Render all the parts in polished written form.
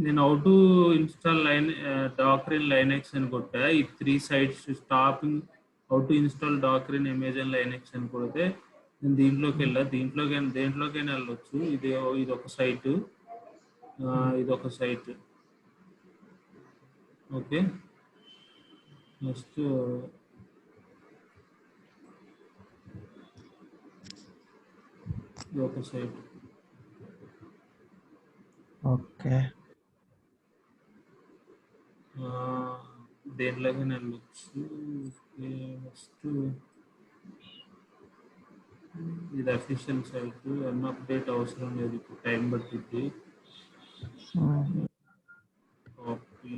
నేను how to install Docker in Linux అని కొట్టా. ఈ 3 sites stopping how to install Docker in Amazon Linux అని కొడితే నేను దీంట్లోకి దేంట్లోకైనా వెళ్ళొచ్చు. ఇది ఒక సైట్, ఇది ఒక సైట్. ఓకే, నెక్స్ట్ ఇది ఒక సైట్. ఓకే, దేంట్లోకైనా వెళ్ళొచ్చు. నెక్స్ట్ ఇది అఫీషియల్ సైట్. అన్న అప్డేట్ అవసరం లేదు, ఇప్పుడు టైం పట్టింది. కాపీ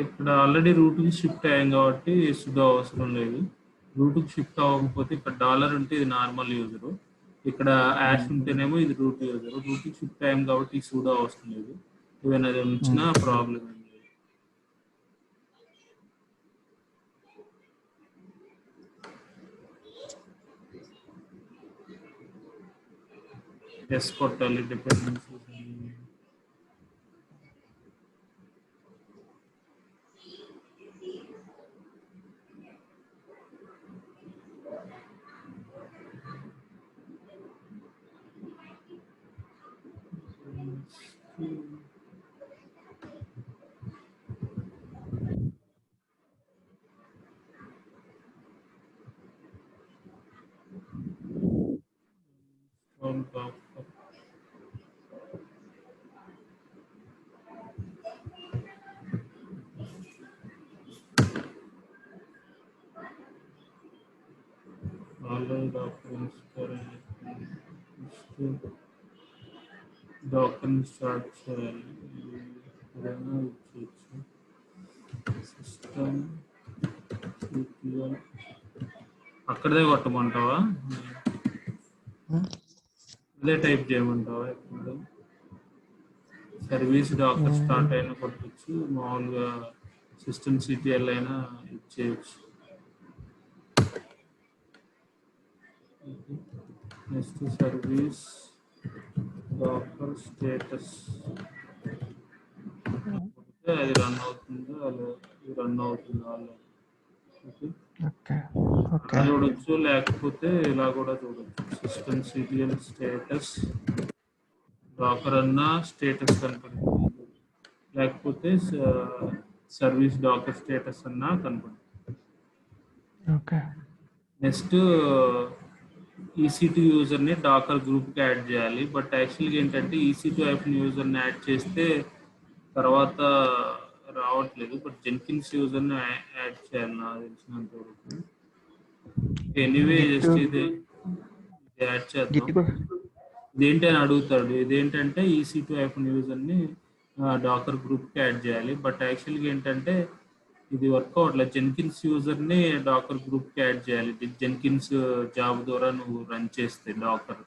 ఇక్కడ ఆల్రెడీ రూట్కి షిఫ్ట్ అయ్యాం కాబట్టి సుడో అవసరం లేదు. రూట్కి షిఫ్ట్ అవ్వకపోతే ఇక్కడ డాలర్ ఉంటే ఇది నార్మల్ యూజరు, ఇక్కడ యాష్ ఉంటేనేమో ఇది రూట్ యూజరు. రూట్కి షిఫ్ట్ అయ్యాం కాబట్టి ఈ సుడో అవసరం లేదు. ఏదైనా ఉంచినా ప్రాబ్లం ఏం లేదు. ఎస్ కొట్టాలి డిపెండెన్సీస్. డాక్టర్ స్టార్ట్ చేయాలి. సిస్టమ్ అక్కడదే కొట్టమంటావా, ఇదే టైప్ చేయమంటావా? ఇప్పుడు సర్వీస్ డాక్టర్ స్టార్ట్ అయినా కొట్టచ్చు, మామూలుగా సిస్టమ్ సిటిఎల్ అయినా ఇచ్చేయచ్చు. నెక్స్ట్ సర్వీస్ డాక్టర్ స్టేటస్ అది రన్ అవుతుందో అది రన్ అవుతుందో చూడొచ్చు, లేకపోతే ఇలా కూడా చూడొచ్చు. సిస్టమ్ సిటిఎల్ స్టేటస్ డాకర్ అన్నా స్టేటస్ కనపడుతుంది, లేకపోతే సర్వీస్ డాకర్ స్టేటస్ అన్నా కనపడుతుంది. నెక్స్ట్ EC2 యూజర్ని డాకర్ గ్రూప్కి యాడ్ చేయాలి. బట్ యాక్చువల్గా ఏంటంటే EC2 యూజర్ని యాడ్ చేస్తే తర్వాత రావట్లేదు. బట్ జెన్కిన్స్ యూజర్ని యాడ్ చేయాలి నాకు తెలిసినంత వరకు. ఎనీవే జస్ట్ ఇది యాడ్ చేద్దాం. ఇదేంటి అని అడుగుతాడు. ఇదేంటంటే EC2 యూజర్ని డాకర్ గ్రూప్కి యాడ్ చేయాలి. బట్ యాక్చువల్గా ఏంటంటే ఇది వర్క్ అవట్లేదు. జెన్కిన్స్ యూజర్ని డాకర్ గ్రూప్కి యాడ్ చేయాలి. జెన్కిన్స్ జాబ్ ద్వారా నువ్వు రన్ చేస్తే డాకర్.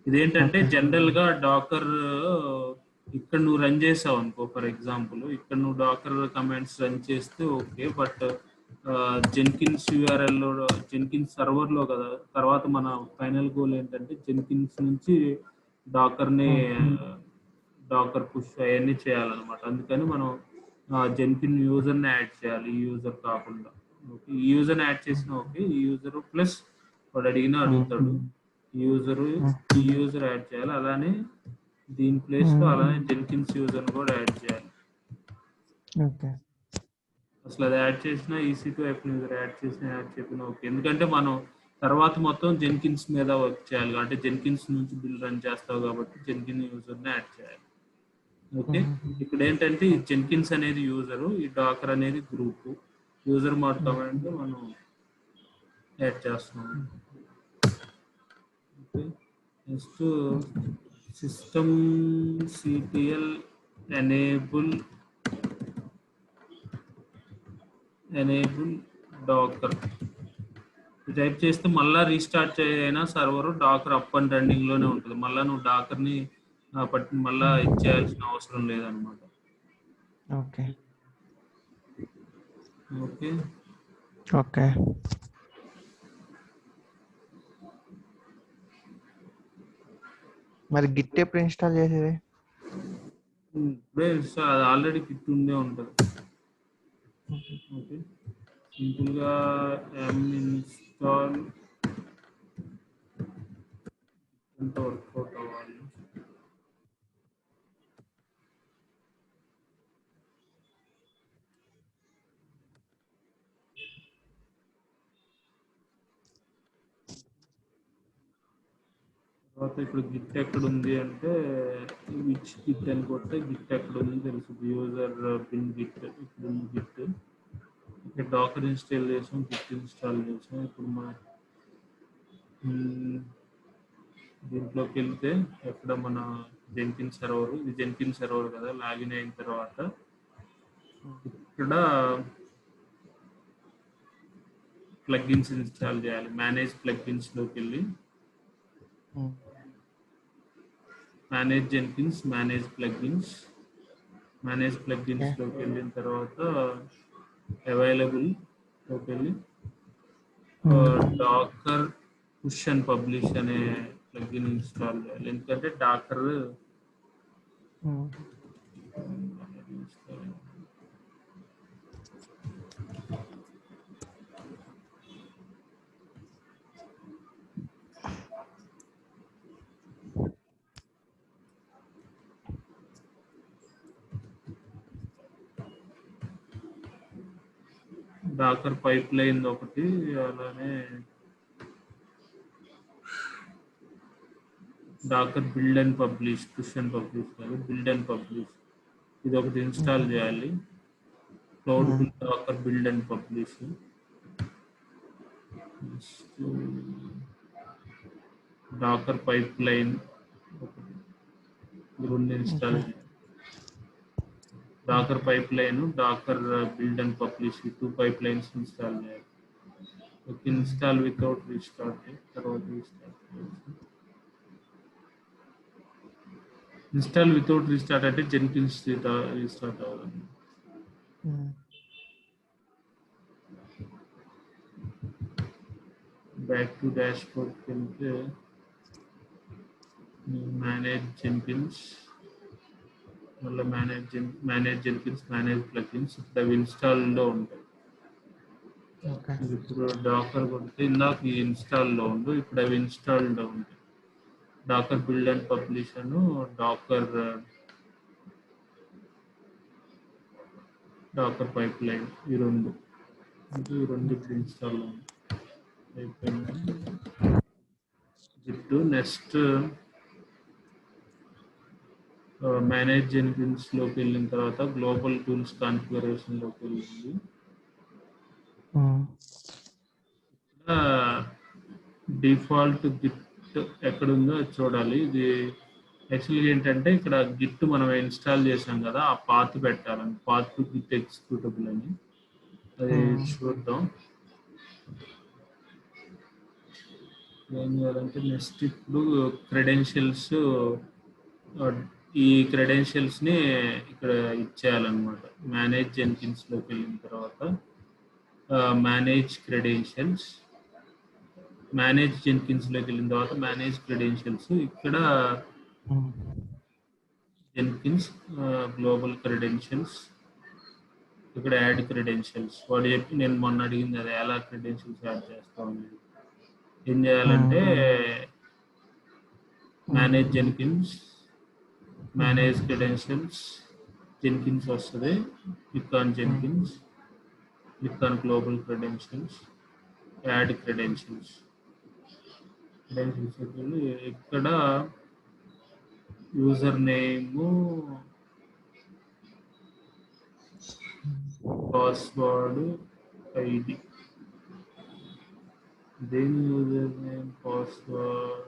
ఇదేంటంటే జనరల్గా డాకర్ ఇక్కడ నువ్వు రన్ చేసావు అనుకో, ఫర్ ఎగ్జాంపుల్ ఇక్కడ నువ్వు డాకర్ కమాండ్స్ రన్ చేస్తే ఓకే. బట్ జెన్కిన్స్ యూఆర్ఎల్లో జెన్కిన్స్ సర్వర్లో కదా, తర్వాత మన ఫైనల్ గోల్ ఏంటంటే జెన్కిన్స్ నుంచి డాకర్ పుష్ అవన్నీ చేయాలన్నమాట. అందుకని మనం జెన్కిన్ యూజర్ని యాడ్ చేయాలి, ఈ యూజర్ కాకుండా. ఓకే, ఈ యూజర్ని యాడ్ చేసిన ఓకే. ఈ యూజర్ ప్లస్ వాడు అడిగినా అడుగుతాడు, ఈ యూజర్ యాడ్ చేయాలి. అలానే దీని ప్లేస్లో అలానే జెన్కిన్స్ యూజర్ని కూడా యాడ్ చేయాలి. అసలు అది యాడ్ చేసినా EC2 ఎఫ్ యూజర్ యాడ్ చేసినా యాడ్ చెప్పినా ఓకే. ఎందుకంటే మనం తర్వాత మొత్తం జెన్కిన్స్ మీద వర్క్ చేయాలి. అంటే జెన్కిన్స్ నుంచి బిల్ రన్ చేస్తావు కాబట్టి జెన్కిన్ యూజర్ని యాడ్ చేయాలి. ఓకే. ఇక్కడ ఏంటంటే ఈ జెన్కిన్స్ అనేది యూజరు, ఈ డాకర్ అనేది గ్రూప్. యూజర్ మోడ్ కమాండ్ మనం యాడ్ చేస్తున్నాం. Okay. Next system CTL enable Docker type చేస్తే మళ్ళీ రీస్టార్ట్ అయినా server Docker up and running లోనే ఉంటుంది. మళ్ళీ నువ్వు డాకర్ని మళ్ళీ ఇచ్చేయాల్సిన అవసరం లేదనమాట. Okay okay. ఓకే మరి గిట్ ఎప్పుడు ఇన్స్టాల్ చేసేది? ఇప్పుడే అది ఆల్రెడీ గిట్ ఉండే ఉంటుంది. ఓకే. సింపుల్గా ఇన్స్టాల్ ఎంత వర్కౌట్ అవ్వాలి. తర్వాత ఇప్పుడు గిట్ ఎక్కడ ఉంది అంటే విచ్ గిట్ అని కొడితే గిట్ ఎక్కడ ఉంది తెలుస్తుంది. యూజర్ పిన్ గిట్ ఇప్పుడు ఉంది గిట్. ఇక్కడ డాకర్ ఇన్స్టాల్ చేసాం, గిట్ ఇన్స్టాల్ చేసాం. ఇప్పుడు మా దీంట్లోకి వెళ్తే ఎక్కడ మన జెన్కిన్ సర్వర్, ఇది జెన్కిన్ సర్వర్ కదా. లాగిన్ అయిన తర్వాత ఇక్కడ ప్లగ్ఇన్స్ ఇన్స్టాల్ చేయాలి. మేనేజ్ ప్లగ్ఇన్స్లోకి వెళ్ళి మేనేజ్ జెన్కిన్స్, మేనేజ్ ప్లగ్ఇన్స్లోకి వెళ్ళిన తర్వాత అవైలబుల్లోకి వెళ్ళి డాకర్ పుష్ అండ్ పబ్లిష్ అనే ప్లగ్ఇన్ ఇన్స్టాల్ చేయాలి. ఎందుకంటే డాకర్ డాకర్ పైప్ లైన్ ఒకటి, అలానే Docker build and publish, push and publish కాదు, బిల్డ్ అండ్ పబ్లిష్, ఇది ఒకటి ఇన్స్టాల్ చేయాలి. Cloud Docker build and publish. Docker pipeline రెండు ఇన్స్టాల్ చేయాలి. Docker pipeline, Docker build and publish, 2 pipelines install చేయాలి. Install without restart. తర్వాత install without restart అంటే Jenkins restart అవ్వాలి. Back to dash board వెళ్తే manage Jenkins, మళ్ళీ manage Jenkins, manage plugins, ఇప్పుడు అవి ఇన్స్టాల్లో ఉంటాయి. ఇప్పుడు డాకర్ కొడితే ఇందాక ఇన్స్టాల్లో ఉండు, ఇప్పుడు అవి ఇన్స్టాల్లో ఉంటాయి. డాకర్ బిల్డ్ అండ్ పబ్లిష్ అను డాకర్ పైప్ లైన్, ఈ రెండు ఇప్పుడు ఇన్స్టాల్లో అయిపోయింది. జిట్టు నెక్స్ట్ మేనేజ్ జెన్కిన్స్లోకి వెళ్ళిన తర్వాత గ్లోబల్ టూల్స్ కాన్ఫిగరేషన్లోకి వెళ్ళింది. డిఫాల్ట్ గిట్ ఎక్కడుందో చూడాలి. ఇది యాక్చువల్గా ఏంటంటే ఇక్కడ గిట్ మనం ఇన్స్టాల్ చేసాం కదా, ఆ పాత్ పెట్టాలని, పాత్ టు గిట్ ఎగ్జిక్యూటబుల్ అని. అది చూద్దాం. ఏం చేయాలంటే నెక్స్ట్ ఇప్పుడు క్రెడెన్షియల్స్, ఈ క్రెడెన్షియల్స్ని ఇక్కడ ఇచ్చేయాలన్నమాట. మేనేజ్ జెన్కిన్స్లోకి వెళ్ళిన తర్వాత మేనేజ్ క్రెడెన్షియల్స్, మేనేజ్ జెన్కిన్స్లోకి వెళ్ళిన తర్వాత మేనేజ్ క్రెడెన్షియల్స్, ఇక్కడ జెన్కిన్స్ గ్లోబల్ క్రెడెన్షియల్స్, ఇక్కడ యాడ్ క్రెడెన్షియల్స్. వాడు చెప్పి నేను మొన్న అడిగింది అది ఎలా క్రెడెన్షియల్స్ యాడ్ చేస్తాం అనేది. ఏం చేయాలంటే manage Jenkins, manage credentials, Jenkins వస్తుంది, click on Jenkins, click on global credentials, add credentials. ఇక్కడ యూజర్ నేము, పాస్వర్డ్, ఐడి. దేని యూజర్ నేమ్, పాస్వర్డ్,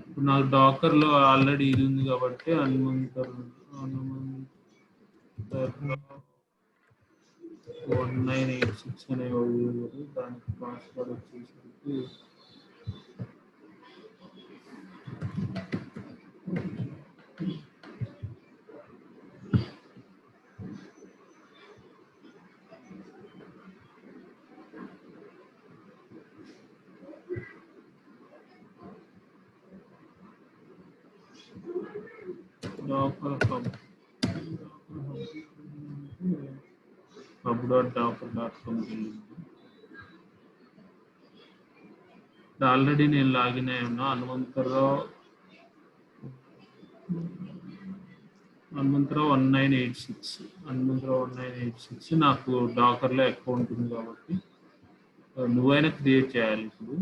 ఇప్పుడు నాకు డాకర్ లో ఆల్రెడీ ఇది ఉంది కాబట్టి హనుమంతర్ 1986 అనే యూజర్, దానికి పాస్వర్డ్ వచ్చేసరికి డాకర్ hub.docker.com ఆల్రెడీ నేను లాగిన్ అయి ఉన్నా. హనుమంతరావు 1986 నాకు డాకర్లో అకౌంట్ ఉంది కాబట్టి నువ్వైనా క్రియేట్ చేయాలి. ఇప్పుడు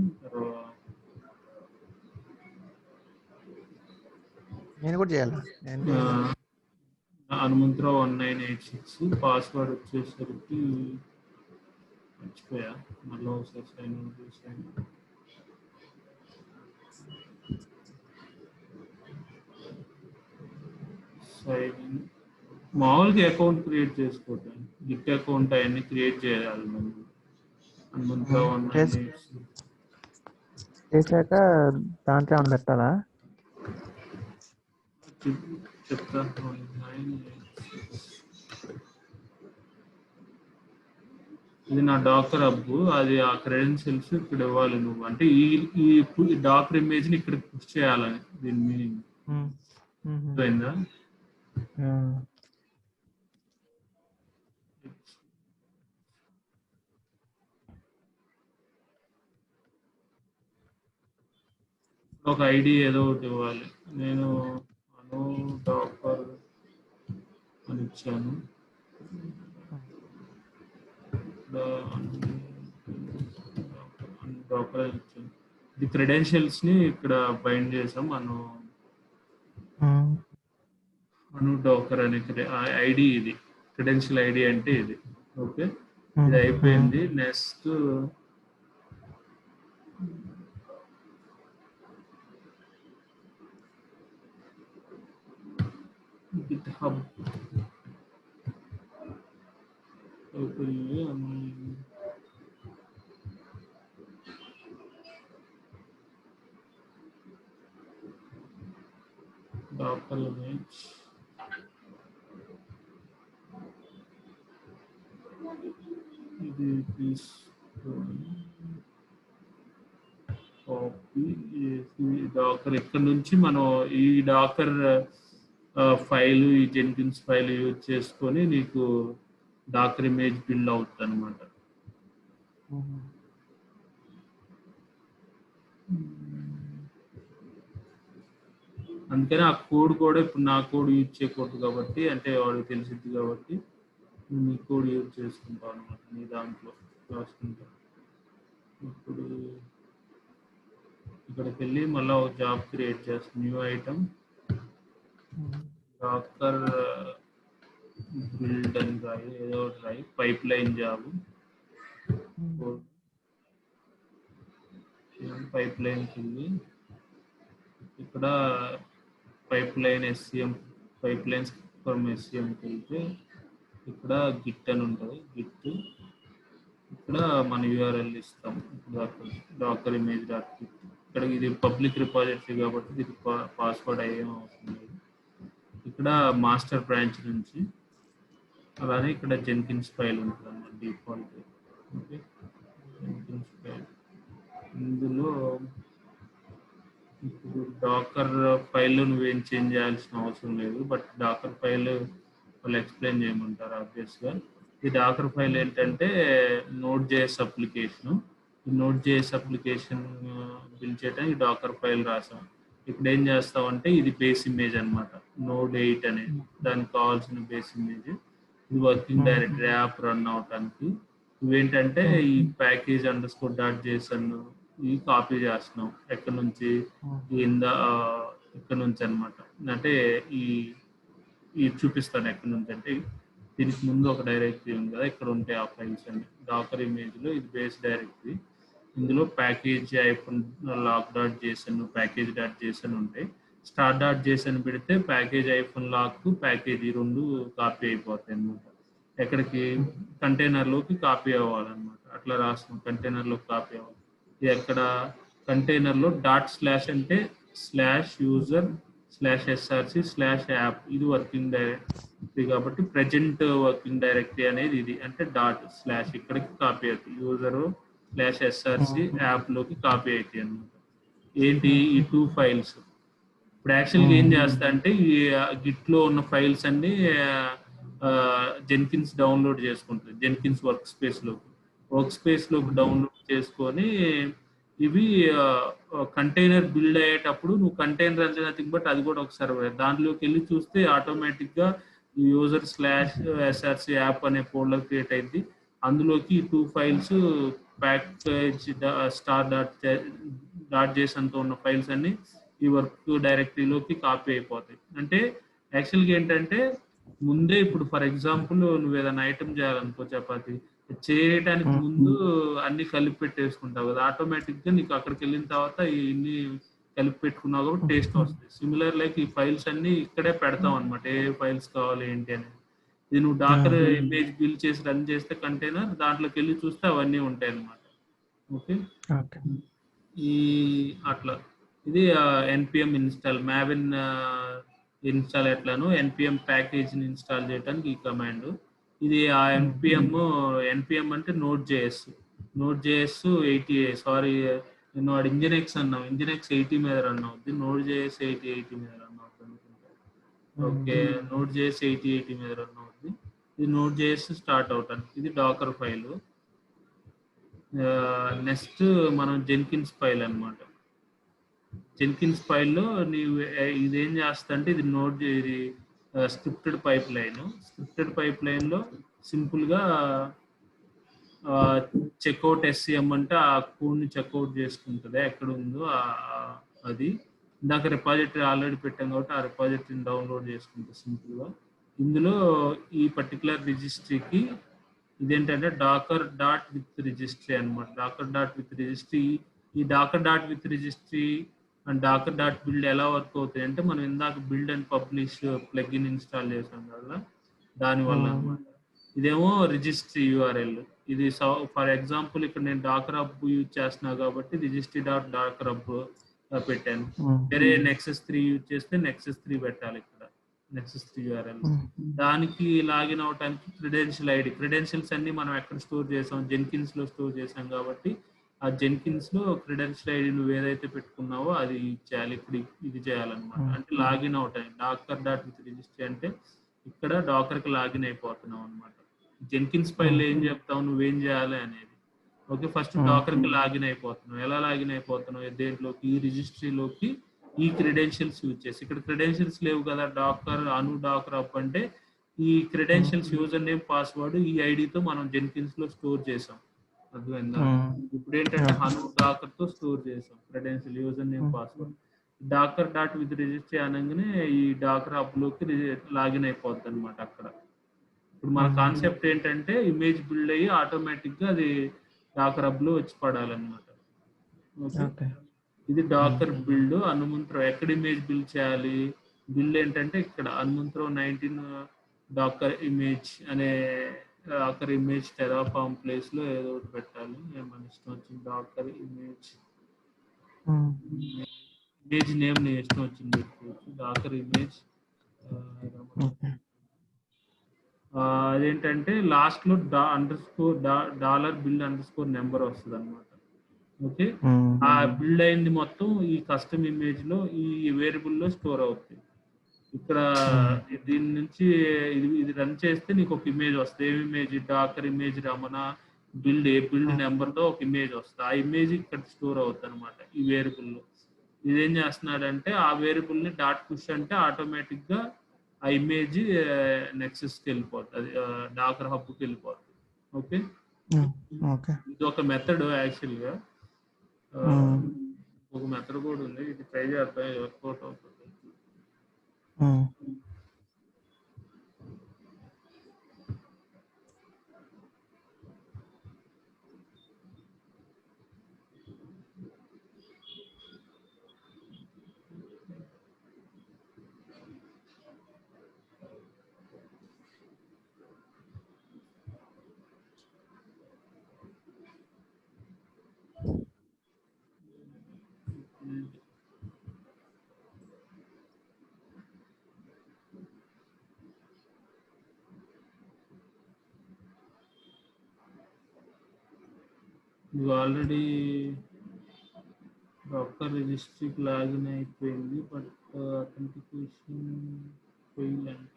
నేను కూడా చేయాలా? హనుమంతరావు 1986 పాస్వర్డ్ వచ్చేసరికి మర్చిపోయా, మళ్ళీ ఒకసారి సైన్ అవుట్ చేసాను. మామూలుగా అకౌంట్ క్రియేట్ చేసుకోవటం, గిట్ అకౌంట్ అవన్నీ క్రియేట్ చేయాలి మనం. హనుమంతరావు 1986 చేశాక దాంట్లో ఏమైనా పెట్టాలా? చెప్తా. ఇది నా డాకర్ హబ్, అది ఆ క్రెడెన్షియల్స్ ఇక్కడ ఇవ్వాలి నువ్వు. అంటే ఈ డాకర్ ఇమేజ్ ని ఇక్కడ పుష్ చేయాలని దీని మీనింగ్. అర్థమైందా? ఒక ఐడి ఏదో ఒకటి ఇవ్వాలి. నేను అను డాకర్ అని ఇచ్చాను. డాకర్ అని ఇచ్చాను. ఈ క్రెడెన్షియల్స్ ని ఇక్కడ బైండ్ చేసాం. అను డాకర్ అనే ఐడి, ఇది క్రెడెన్షియల్ ఐడి అంటే ఇది. ఓకే, ఇది అయిపోయింది. నెక్స్ట్ GitHub Docker image, ఇది కాపీ చేసి డాకర్ ఇక్కడ నుంచి మనం ఈ డాకర్ ఫైల్, ఈ జెన్కిన్స్ ఫైల్ యూజ్ చేసుకొని నీకు డాకర్ ఇమేజ్ బిల్డ్ అవుతుంది అనమాట. అందుకని ఆ కోడ్ కూడా ఇప్పుడు నా కోడ్ యూజ్ చేయకూడదు కాబట్టి, అంటే వాడికి తెలిసింది కాబట్టి నీ కోడ్ యూజ్ చేసుకుంటావు అనమాట. నీ దాంట్లో రాసుకుంటా. ఇప్పుడు ఇక్కడికి వెళ్ళి మళ్ళీ ఒక జాబ్ క్రియేట్ చేస్తాం. న్యూ ఐటమ్ డాకర్ బిల్డ్ అని రాయి, ఏదో ఒకటి రాయి. పైప్ లైన్ జాబ్, పైప్ లైన్కి వెళ్ళి ఇక్కడ pipeline SCM, pipelines from SCMకి వెళ్తే ఇక్కడ గిట్ అని ఉంటుంది. గిట్ ఇక్కడ మన URL ఇస్తాం. Docker image dot git. ఇక్కడ ఇది పబ్లిక్ రిపాజిటరీ కాబట్టి ఇది పాస్వర్డ్ అయ్యేం అవసరం లేదు. ఇక్కడ మాస్టర్ బ్రాంచ్ నుంచి, అలానే ఇక్కడ జెన్కిన్స్ ఫైల్ ఉంటుంది అన్నమాట డిఫాల్ట్. Okay, Jenkins file. ఇందులో ఇప్పుడు డాకర్ ఫైల్ నువ్వేం చేంజ్ చేయాల్సిన అవసరం లేదు, బట్ డాకర్ ఫైల్ వాళ్ళు ఎక్స్ప్లెయిన్ చేయమంటారు ఆబ్వియస్గా. ఈ డాకర్ ఫైల్ ఏంటంటే నోడ్ జేఎస్ అప్లికేషన్. ఈ నోడ్ జేఎస్ అప్లికేషన్ బిల్డ్ చేయడానికి డాకర్ ఫైల్ రాసాం. ఇక్కడ ఏం చేస్తామంటే ఇది బేస్ ఇమేజ్ అనమాట, నోడ్ 8 అనేది దానికి కావాల్సిన బేస్ ఇమేజ్. ఇది వర్కింగ్ డైరెక్టరీ యాప్ రన్ అవటానికి. ఇవేంటంటే ఈ ప్యాకేజ్ అండర్స్కోర్ డాట్ జేసన్ ఈ కాపీ చేస్తున్నాం ఎక్కడి నుంచి, ఇక్కడ నుంచి అనమాట. అంటే ఈ చూపిస్తాను ఎక్కడి నుంచి అంటే, దీనికి ముందు ఒక డైరెక్టరీ ఉంది కదా, ఇక్కడ ఉంటాయి ఆ ఫైల్స్ అన్ని. డాకర్ ఇమేజ్లో ఇది బేస్ డైరెక్టరీ, ఇందులో package hyphen lock dot JSON package dot JSON ఉంటాయి. స్టార్ డాట్ జేసన్ పెడితే ప్యాకేజ్ ఐఫోన్ లాక్ ప్యాకేజ్ ఈ రెండు కాపీ అయిపోతాయి అనమాట. ఎక్కడికి, కంటైనర్లోకి కాపీ అవ్వాలన్నమాట. అట్లా రాస్తాం, కంటైనర్లోకి కాపీ అవ్వాలి. ఇది ఎక్కడ, కంటైనర్లో డాట్ స్లాష్ అంటే /user/src/app ఇది వర్కింగ్ డైరెక్టరీ కాబట్టి ప్రజెంట్ వర్కింగ్ డైరెక్టరీ అనేది ఇది. అంటే డాట్ స్లాష్ ఇక్కడికి కాపీ అవుతుంది, user/src యాప్ లోకి కాపీ అవుతాయి అన్నమాట. ఏంటి ఈ 2 ఫైల్స్. ఇప్పుడు యాక్చువల్గా ఏం చేస్తా అంటే ఈ గిట్ లో ఉన్న ఫైల్స్ అన్ని జెన్కిన్స్ డౌన్లోడ్ చేసుకుంటుంది. జెన్కిన్స్ వర్క్ స్పేస్ లోకి డౌన్లోడ్ చేసుకొని ఇవి కంటైనర్ బిల్డ్ అయ్యేటప్పుడు నువ్వు కంటైనర్ అంటే నథింగ్ బట్ అది కూడా ఒక సర్వర్. దాంట్లోకి వెళ్ళి చూస్తే ఆటోమేటిక్ గా user/src యాప్ అనే ఫోల్డర్ క్రియేట్ అయింది. అందులోకి 2 ఫైల్స్ ప్యాకేజ్ స్టార్ డాట్ జేసన్తో ఉన్న ఫైల్స్ అన్ని ఈ వర్క్ డైరెక్టరీలోకి కాపీ అయిపోతాయి. అంటే యాక్చువల్గా ఏంటంటే ముందే ఇప్పుడు ఫర్ ఎగ్జాంపుల్ నువ్వు ఏదైనా ఐటమ్ చేయాలనుకో, చపాతి చేయడానికి ముందు అన్ని కలిపి పెట్టేసుకుంటావు కదా, ఆటోమేటిక్ గా నీకు అక్కడికి వెళ్ళిన తర్వాత ఇన్ని కలిపి పెట్టుకున్నావు కాబట్టి టేస్ట్ వస్తుంది. సిమిలర్ లైక్ ఈ ఫైల్స్ అన్ని ఇక్కడే పెడతాం అనమాట, ఏ ఫైల్స్ కావాలి ఏంటి అనేది. ఇది నువ్వు డాకర్ ఇమేజ్ బిల్డ్ చేసి రన్ చేస్తే కంటైనర్ దాంట్లోకి వెళ్ళి చూస్తే అవన్నీ ఉంటాయి అనమాట. ఓకే, ఈ అట్లా ఇది npm ఇన్స్టాల్ మావిన్ ఇన్స్టాల్ ఎట్లాను npm ప్యాకేజ్ ని ఇన్స్టాల్ చేయడానికి ఈ కమాండ్. ఇది ఆ npm అంటే నోడ్ జేఎస్ 80, సారీ నేను వాడు ఇంజినెక్స్ అన్నావు, ఇంజినెక్స్ 80 మీద రన్ అవుతుంది, నోడ్ జేఎస్ 80 మీద రన్ అవుతుంది. ఓకే, నోడ్ జేఎస్ 80 మీద రన్ అవుతుంది. ఇది నోడ్ జేఎస్ స్టార్ట్ అవటానికి ఇది డాకర్ ఫైల్. నెక్స్ట్ మనం జెన్కిన్స్ ఫైల్ అనమాట. జెన్కిన్స్ ఫైల్లో నీవు ఇదేం చేస్తా అంటే ఇది ఇది స్క్రిప్టెడ్ పైప్ లైన్లో సింపుల్గా చెక్అవుట్ SCM అంటే ఆ కోడ్ని చెక్అవుట్ చేసుకుంటుంది ఎక్కడ ఉందో అది. ఇందాక రిపాజిటరీ ఆల్రెడీ పెట్టాం కాబట్టి ఆ రిపాజిటరీని డౌన్లోడ్ చేసుకుంటుంది సింపుల్గా. ఇందులో ఈ పర్టికులర్ రిజిస్ట్రీకి ఇదేంటంటే డాకర్ డాట్ విత్ రిజిస్ట్రీ అనమాట. డాకర్ డాట్ విత్ రిజిస్ట్రీ, ఈ Docker dot with registry and Docker dot build ఎలా వర్క్ అవుతాయి అంటే మనం ఇందాక build and publish plugin install చేసాం కదా దానివల్ల అనమాట. ఇదేమో రిజిస్ట్రీ URL. ఇది ఫర్ ఎగ్జాంపుల్ ఇక్కడ నేను డాకర్ హబ్ యూజ్ చేస్తున్నా కాబట్టి రిజిస్ట్రీ డాట్ డాకర్ హబ్ పెట్టాను. వేరే Nexus 3 యూజ్ చేస్తే Nexus 3 పెట్టాలి ఇక్కడ, Nexus 3 URL. దానికి లాగిన్ అవడానికి క్రెడెన్షియల్స్ అన్ని మనం ఎక్కడ స్టోర్ చేసాం, జెన్కిన్స్ లో స్టోర్ చేసాం కాబట్టి ఆ జెన్కిన్స్ లో క్రెడెన్షియల్ ఐడి నువ్వు ఏదైతే పెట్టుకున్నావో అది చేయాలి. ఇప్పుడు ఇది చేయాలన్నమాట. అంటే లాగిన్ అవుతాయి డాకర్ డాట్ విత్ రిజిస్ట్రీ అంటే ఇక్కడ డాకర్ కి లాగిన్ అయిపోతున్నావు అనమాట. జెన్కిన్స్ ఫైల్ ఏం చెప్తావు నువ్వేం చేయాలి అనేది. ఓకే, ఫస్ట్ డాకర్ కి లాగిన్ అయిపోతున్నావు. ఎలా లాగిన్ అయిపోతున్నావు, దేంట్లోకి, ఈ రిజిస్ట్రీలోకి ఈ క్రెడెన్షియల్స్ యూజ్ చేసి. ఇక్కడ క్రెడెన్షియల్స్ లేవు కదా, డాకర్ డాకర్ అప్ అంటే ఈ క్రెడెన్షియల్స్ యూజర్ నేమ్ పాస్వర్డ్ ఈ ఐడితో మనం జెన్కిన్స్ లో స్టోర్ చేసాం, అర్థమైందా? ఇప్పుడు ఏంటంటే డాకర్ తో స్టోర్ చేసాం credential user name password. Docker dot with registry అనగానే ఈ డాకర్ హబ్ లోకి లాగిన్ అయిపోద్ది అనమాట. అక్కడ ఇప్పుడు మన కాన్సెప్ట్ ఏంటంటే ఇమేజ్ బిల్డ్ అయ్యి ఆటోమేటిక్ గా అది డాకర్ హబ్ లో వచ్చి పడాలన్నమాట. ఓకే, ఇది డాకర్ బిల్డ్. హనుమంతరావు ఎక్కడ ఇమేజ్ బిల్డ్ చేయాలి, బిల్డ్ ఏంటంటే ఇక్కడ హనుమంతరావు 19 డాకర్ ఇమేజ్ అనే డాకర్ ఇమేజ్ టెరాఫార్మ్ ప్లేస్ లో ఏదో ఒకటి పెట్టాలి. మన ఇష్టం వచ్చింది డాకర్ ఇమేజ్ నేమ్ ని ఇష్టం వచ్చింది పెట్టుకోవచ్చు. డాకర్ ఇమేజ్ అదేంటంటే లాస్ట్ లో $bild_నెంబర్ వస్తుంది అనమాట. ఓకే. ఆ బిల్డ్ అయింది మొత్తం ఈ కస్టమ్ ఇమేజ్ లో ఈ వేరియబుల్ లో స్టోర్ అవుతుంది. ఇక్కడ దీని నుంచి ఇది రన్ చేస్తే నీకు ఒక ఇమేజ్ వస్తుంది. ఏం image? Docker image Ramana build number తో ఒక ఇమేజ్ వస్తుంది. ఆ ఇమేజ్ ఇక్కడ స్టోర్ అవుతుంది అనమాట ఈ వేరియబుల్ లో. ఇదేం చేస్తున్నాడంటే ఆ వేరియబుల్ ని డాట్ పుష్ అంటే ఆటోమేటిక్ గా ఆ ఇమేజ్ నెక్సెస్కి వెళ్ళిపోతుంది, అది డాకర్ హబ్కి వెళ్ళిపోతుంది. Okay, okay. ఇది ఒక మెథడ్ యాక్చువల్ గా. ఒక మెథడ్ కూడా ఉంది, ఇది ట్రై చేద్దాం, వర్కౌట్ అవుతుంది. ఇది ఆల్రెడీ డాక్టర్ రిజిస్ట్రీకి లాగిన్ అయిపోయింది, బట్ అథెంటికేషన్ ఫెయిల్ అంట.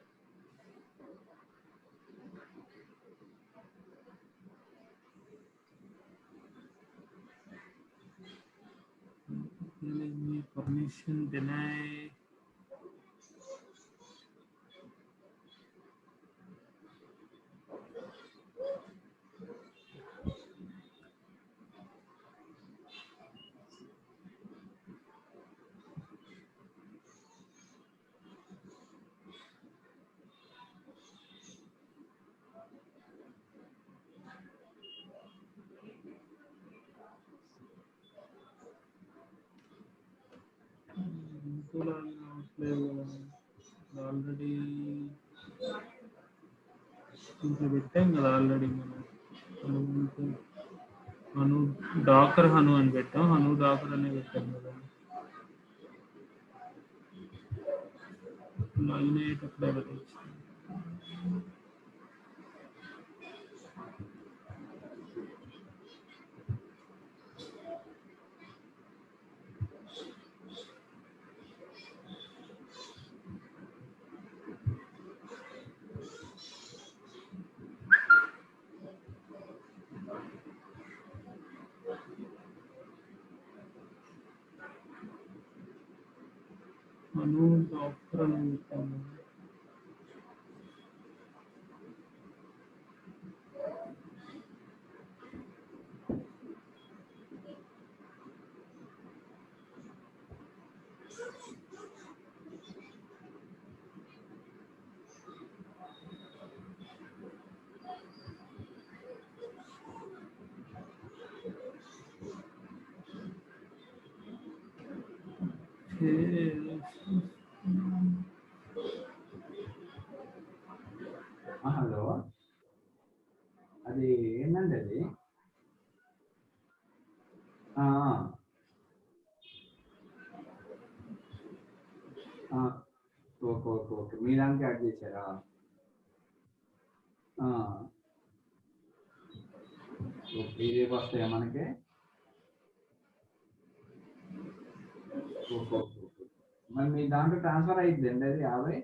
Permission deny. ఆల్రెడీ ఇంట్లో పెట్టాం కదా, ఆల్రెడీ హను డాకర్ హను అని పెట్టాం, హను డాకర్ అనే పెట్టాం కదా. లాగిన్ అయ్యేటప్పుడు ఎవరు హను డాక్టర్ అని పెట్టాము. హలో, అది ఏంటండి అది? ఓకే ఓకే ఓకే, మీ దానికి యాడ్ చేశారా? ఓకే, ఇదే వస్తాయా మనకి? ఓకే ఓకే ఓకే, మరి మీ దాంట్లో ట్రాన్స్ఫర్ అయిద్దండి అది 50?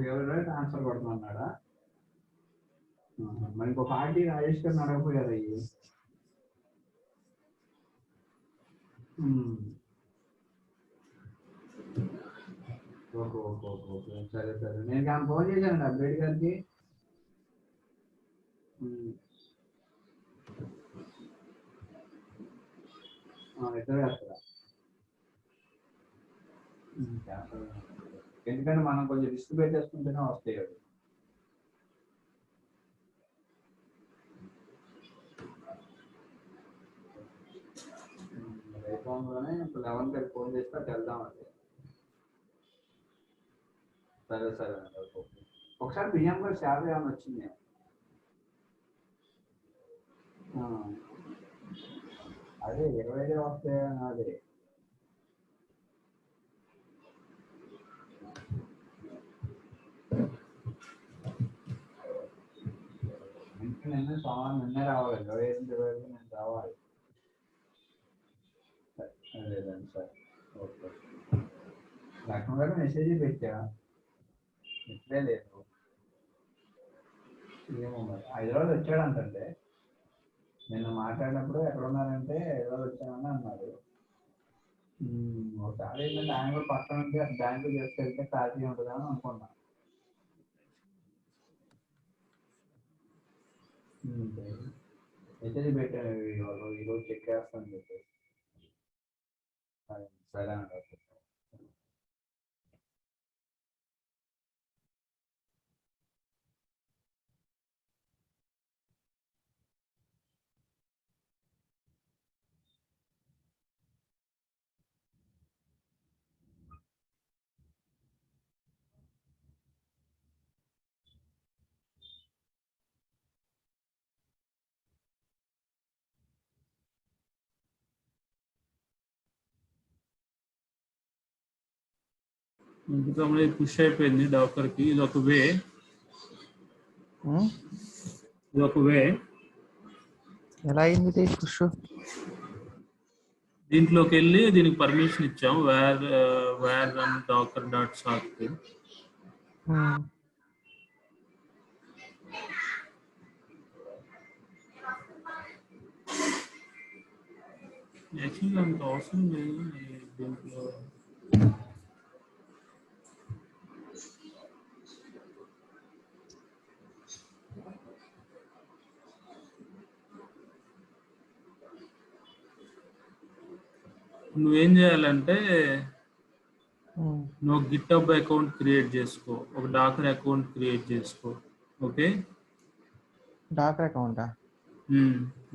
ఎవరైనా ట్రాన్స్ఫర్ కొడతామన్నాడా? మరి ఇంకో పార్టీ రాజేష్ గారిని అడగపోయారు అయ్యి. ఓకే ఓకే ఓకే ఓకే, సరే సరే, నేను కానీ ఫోన్ చేశానండి అప్డేట్ గారికి. ఇద్దరు వేస్తారా? ఎందుకంటే మనం కొంచెం రిస్క్ పెట్టేసుకుంటేనే వస్తాయి అవి. రేపంలోనే 11 గారికి ఫోన్ చేస్తే అటు వెళ్దామండి. సరే సరే అండి, ఓకే. ఒకసారి బియ్యం గారు శాలరీ ఏమైనా వచ్చింది? అదే 25 వస్తాయి అదే. నిన్నే రావాలి 25 నేను రావాలి. లేదండి సార్. ఓకే. లక్ష్మణ్ గారు మెసేజ్ పెట్టా, ఇప్పుడే లేదు. ఏమో మరి హైదరాబాద్ వచ్చాడంటే నిన్న మాట్లాడినప్పుడు ఎక్కడ ఉన్నారంటే హైదరాబాద్ వచ్చానని అన్నారు. ఒకసారి ఏంటంటే ఆయన కూడా పక్కన ఉంటే బ్యాంకు చేసుకెళ్తే ఖాళీ ఉంటుందని అనుకున్నా. మెసేజ్ పెట్టాను ఈరోజు చెక్ చేస్తాను చెప్పేసి. సరే అండి. ఇంతకుముందు పుష్ అయిపోయింది డాకర్కి. ఇది ఒక వే. ఎలా అయింది ఇది పుష్? దీంట్లోకి వెళ్ళి దీనికి పర్మిషన్ ఇచ్చాం, వేర్ రన్ డాకర్ డాట్ సాక్. యాక్చువల్గా అంత అవసరం లేదు దీంట్లో. నువ్వేం చేయాలంటే నువ్వు గిట్హబ్ అకౌంట్ క్రియేట్ చేసుకో, ఒక డాకర్ అకౌంట్ క్రియేట్ చేసుకో. ఓకే, డాకర్ అకౌంటా?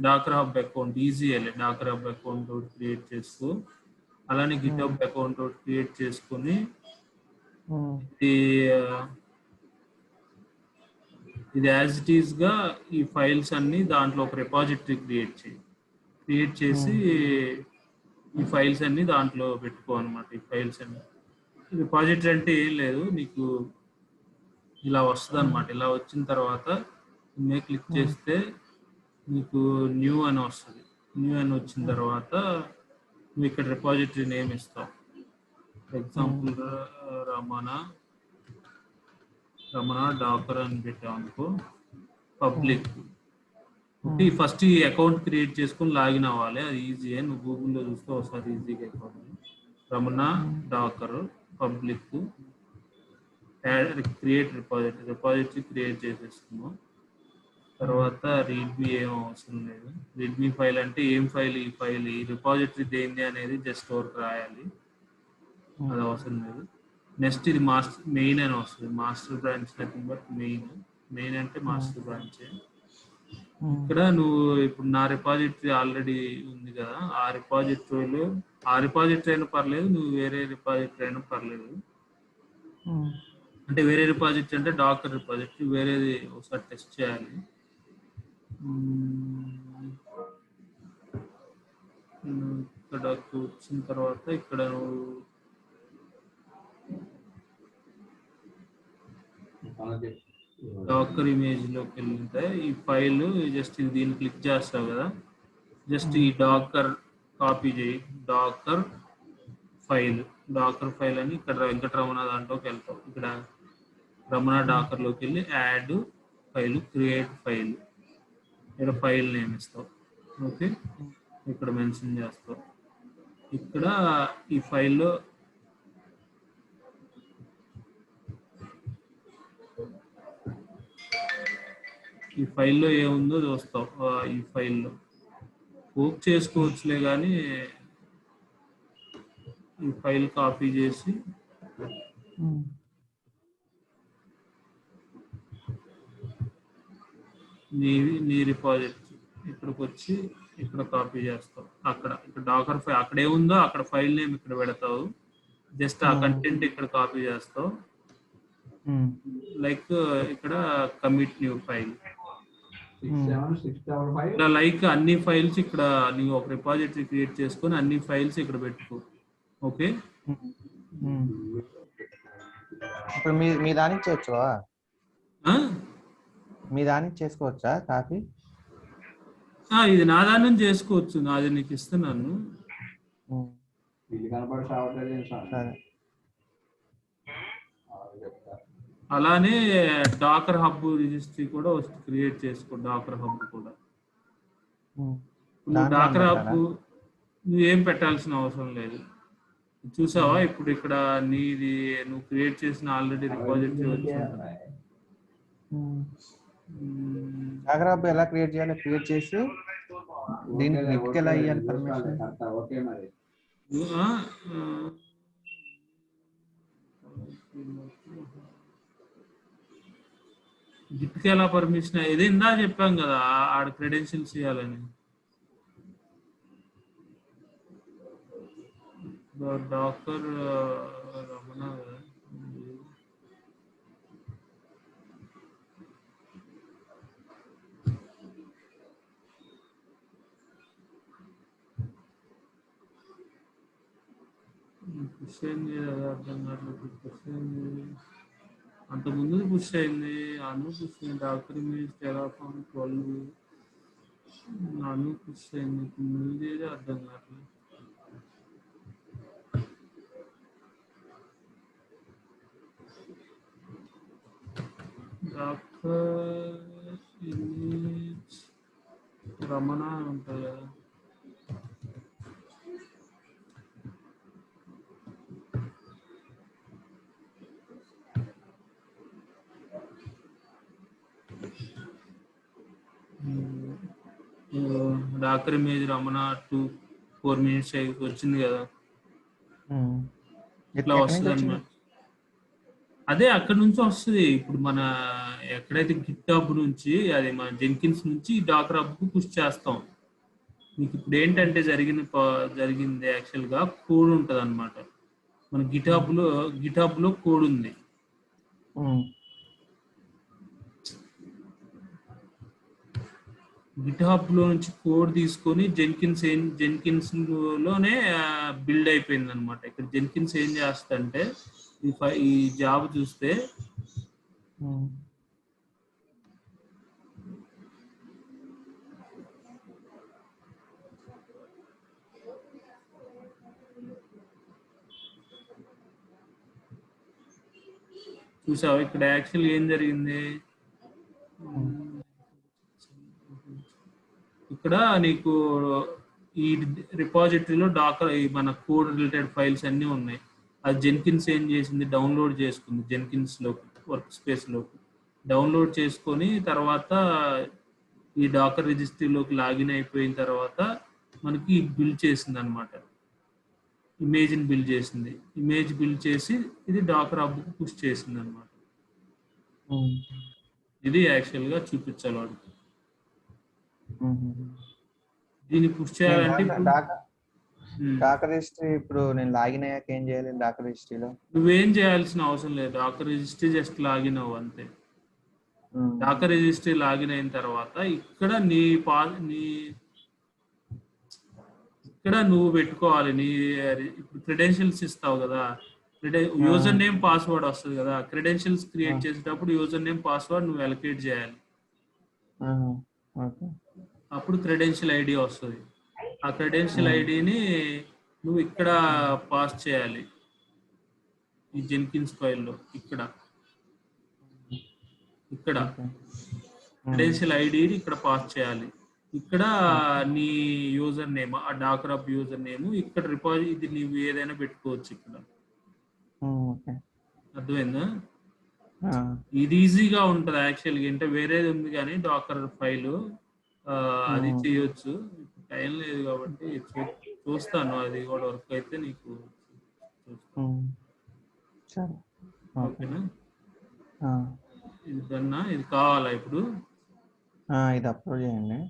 డాకర్ హబ్ అకౌంట్ ఈజీ అయ్యలే. డాకర్ హబ్ అకౌంట్ క్రియేట్ చేసుకో, అలానే గిట్హబ్ అకౌంట్ క్రియేట్ చేసుకొని ఇది యాజ్ ఇట్ ఈస్ గా ఈ ఫైల్స్ అన్ని దాంట్లో ఒక రిపాజిటరీ క్రియేట్ చేసి ఈ ఫైల్స్ అన్ని దాంట్లో పెట్టుకో అనమాట. ఈ ఫైల్స్ అన్ని రిపాజిటరీ అంటే ఏం లేదు, నీకు ఇలా వస్తుంది అనమాట. ఇలా వచ్చిన తర్వాత క్లిక్ చేస్తే నీకు న్యూ అని వస్తుంది. న్యూ అని వచ్చిన తర్వాత నువ్వు ఇక్కడ రిపాజిటరీ నేమ్ ఇస్తావు. ఫర్ ఎగ్జాంపుల్ రమణ డాకర్ అని పెట్టావు అనుకో, పబ్లిక్. ఓకే, ఫస్ట్ ఈ అకౌంట్ క్రియేట్ చేసుకుని లాగిన్ అవ్వాలి. అది ఈజీ. నువ్వు గూగుల్లో చూస్తే ఒకసారి ఈజీగా account Ramana Docker public create repository create చేసేసుకున్నాం. తర్వాత రీడ్మీ ఏం అవసరం లేదు. రీడ్మీ ఫైల్ అంటే ఏం ఫైల్, ఈ ఫైల్ ఈ రిపాజిటరీ దేంది అనేది జస్ట్ వరకు రాయాలి, అది అవసరం లేదు. నెక్స్ట్ ఇది మెయిన్ అని వస్తుంది. Master branch nothing but main అంటే మాస్టర్ బ్రాంచ్. ఇక్కడ నువ్వు ఇప్పుడు నా రిపాజిటరీ ఆల్రెడీ ఉంది కదా, ఆ రిపాజిటరీ అయినా పర్లేదు, నువ్వు వేరే రిపాజిటరీ అయినా పర్లేదు. అంటే వేరే రిపాజిటరీ అంటే డాకర్ రిపాజిటరీ, వేరేది ఒకసారి టెస్ట్ చేయాలి. ఇక్కడ వచ్చిన తర్వాత ఇక్కడ నువ్వు డాకర్ ఇమేజ్ లోకి వెళ్తే ఈ ఫైల్ జస్ట్ దీన్ని క్లిక్ చేస్తావు కదా, జస్ట్ ఈ డాకర్ కాపీ చేయి. డాకర్ ఫైల్ అని ఇక్కడ వెంకటరమణ దాంట్లోకి వెళ్తావు. ఇక్కడ రమణ డాకర్లోకి వెళ్ళి యాడ్ ఫైల్, క్రియేట్ ఫైల్, ఇక్కడ ఫైల్ నేమ్ ఇస్తావు. ఓకే, ఇక్కడ మెన్షన్ చేస్తావు. ఇక్కడ ఈ ఫైల్లో ఏముందో చూస్తావు. ఈ ఫైల్లో ఓక్ చేసుకోవచ్చులే, కానీ ఈ ఫైల్ కాపీ చేసి నీ రిపాజిటరీ ఇక్కడికి వచ్చి ఇక్కడ కాపీ చేస్తావు. ఇక్కడ డాకర్ ఫైల్ అక్కడ ఏముందో అక్కడ ఫైల్ నేమ్ ఇక్కడ పెడతావు. జస్ట్ ఆ కంటెంట్ ఇక్కడ కాపీ చేస్తావు. లైక్ ఇక్కడ కమిట్ న్యూ ఫైల్, లైక్ అన్ని ఫైల్స్ ఇక్కడ నీవు ఒక రిపాజిటరీ క్రియేట్ చేసుకొని అన్ని ఫైల్స్ ఇక్కడ పెట్టుకో. ఓకే, ఇప్పుడు మీ దానికి చేయొచ్చువా? మీ దానికి చేసుకోవచ్చా కాపీ? ఇది నా దాని నుంచి చేసుకోవచ్చు, నాది నీకు ఇస్తున్నాను. ఇది కనపడి సావట్లేదు సరే. చెప్తా. అలానే డాకర్ హబ్ రిజిస్ట్రీ కూడా క్రియేట్ చేసుకో. డాకర్ హబ్ కూడా నువ్వు డాకర్ హబ్ నువ్వేం పెట్టాల్సిన అవసరం లేదు. చూసావా ఇప్పుడు ఇక్కడ నీది నువ్వు క్రియేట్ చేసిన ఆల్రెడీ రిపాజిటరీ వచ్చింది. డాకర్ హబ్ ఎలా క్రియేట్ చేయాలి? క్రియేట్ చేసి దీనికి గిట్కి ఎలా ఇవ్వాలి పర్మిషన్? ఓకే మరి గిట్కి ఎలా పర్మిషన్? ఇది ఇందా చెప్పాం కదా ఆడ క్రెడెన్షియల్స్ ఇవ్వాలని. డాకర్ రమణ పుష్ అయింది కదా, అర్థం కావట్లేదు. పుష్ అయింది అంతకుముందు పుష్ అయింది, అను పుష్ అయింది. డాక్టర్ ఇమేజ్ టెరాఫామ్ 12 అను పుష్ అయింది. ముందు ఏదో అర్థం కావట్లేదు. డాక్టర్ ఇమేజ్ రమణ ఉంటుంది కదా. డాకర్ ఇమేజ్ రమణ 4 minutes వచ్చింది కదా, ఇట్లా వస్తుంది అన్నమాట. అదే అక్కడ నుంచి వస్తుంది. ఇప్పుడు మన ఎక్కడైతే గిట్ హబ్ నుంచి అది మన జెన్కిన్స్ నుంచి డాకర్ హబ్ కు పుష్ చేస్తాం. మీకు ఇప్పుడు ఏంటంటే జరిగింది యాక్చువల్ గా కోడ్ ఉంటుంది అనమాట. మన గిట్ హబ్ లో కోడ్ ఉంది. గిట్ హబ్ లో నుంచి కోడ్ తీసుకొని జెన్కిన్స్ లోనే బిల్డ్ అయిపోయింది అనమాట. ఇక్కడ జెన్కిన్స్ ఏం చేస్తుందంటే ఈ జాబ్ చూస్తే చూసావా ఇక్కడ యాక్చువల్ ఏం జరిగింది. ఇక్కడ నీకు ఈ రిపాజిటరీలో డాకర్ మన కోడ్ రిలేటెడ్ ఫైల్స్ అన్నీ ఉన్నాయి. అది జెన్కిన్స్ ఏం చేసింది, డౌన్లోడ్ చేసుకుంది. జెన్కిన్స్ లోకి వర్క్ స్పేస్ లోకి డౌన్లోడ్ చేసుకొని తర్వాత ఈ డాకర్ రిజిస్ట్రీలోకి లాగిన్ అయిపోయిన తర్వాత మనకి బిల్డ్ చేసింది అనమాట. ఇమేజ్ని బిల్డ్ చేసింది. ఇమేజ్ బిల్డ్ చేసి ఇది డాకర్ హబ్కు పుష్ చేసింది అనమాట. ఇది యాక్చువల్గా చూపించాలి వాడికి. దీన్ని పుష్ చేయాలంటే డాకర్ రిజిస్ట్రీ ఇప్పుడు నేను లాగిన్ అయ్యాక ఏం చేయాలి? డాకర్ రిజిస్ట్రీలో నువ్వేం చేయాల్సిన అవసరం లేదు. డాకర్ రిజిస్ట్రీ జస్ట్ లాగిన్ అవ్వు అంతే. డాకర్ రిజిస్ట్రీ లాగిన్ అయిన తర్వాత ఇక్కడ ఇక్కడ నువ్వు పెట్టుకోవాలి. ఇప్పుడు క్రెడెన్షియల్స్ ఇస్తావు కదా, యూజర్ నేమ్ పాస్వర్డ్ వస్తుంది కదా. క్రెడెన్షియల్స్ క్రియేట్ చేసేటప్పుడు యూజర్ నేమ్ పాస్వర్డ్ నువ్వు అలొకేట్ చేయాలి. అప్పుడు క్రెడెన్షియల్ ఐడి వస్తుంది. ఆ క్రెడెన్షియల్ ఐడిని నువ్వు ఇక్కడ పాస్ చేయాలి. ఈ జెన్కిన్స్ ఫైల్లో ఇక్కడ క్రెడెన్షియల్ ఐడిని ఇక్కడ పాస్ చేయాలి. ఇక్కడ నీ యూజర్ నేమ్, ఆ డాకర్ హబ్ యూజర్ నేమ్, ఇక్కడ ఇది నీవు ఏదైనా పెట్టుకోవచ్చు ఇక్కడ. అర్థమైందా? ఇది ఈజీగా ఉంటుంది యాక్చువల్గా. అంటే వేరేది ఉంది కానీ డాకర్ ఫైలు అది చేయొచ్చు. టైం లేదు కాబట్టి చూస్తాను. అది కూడా వర్క్ అయితే నీకు ఓకేనా? ఇది కావాలా ఇప్పుడు? ఇది అప్లోడ్ చేయండి.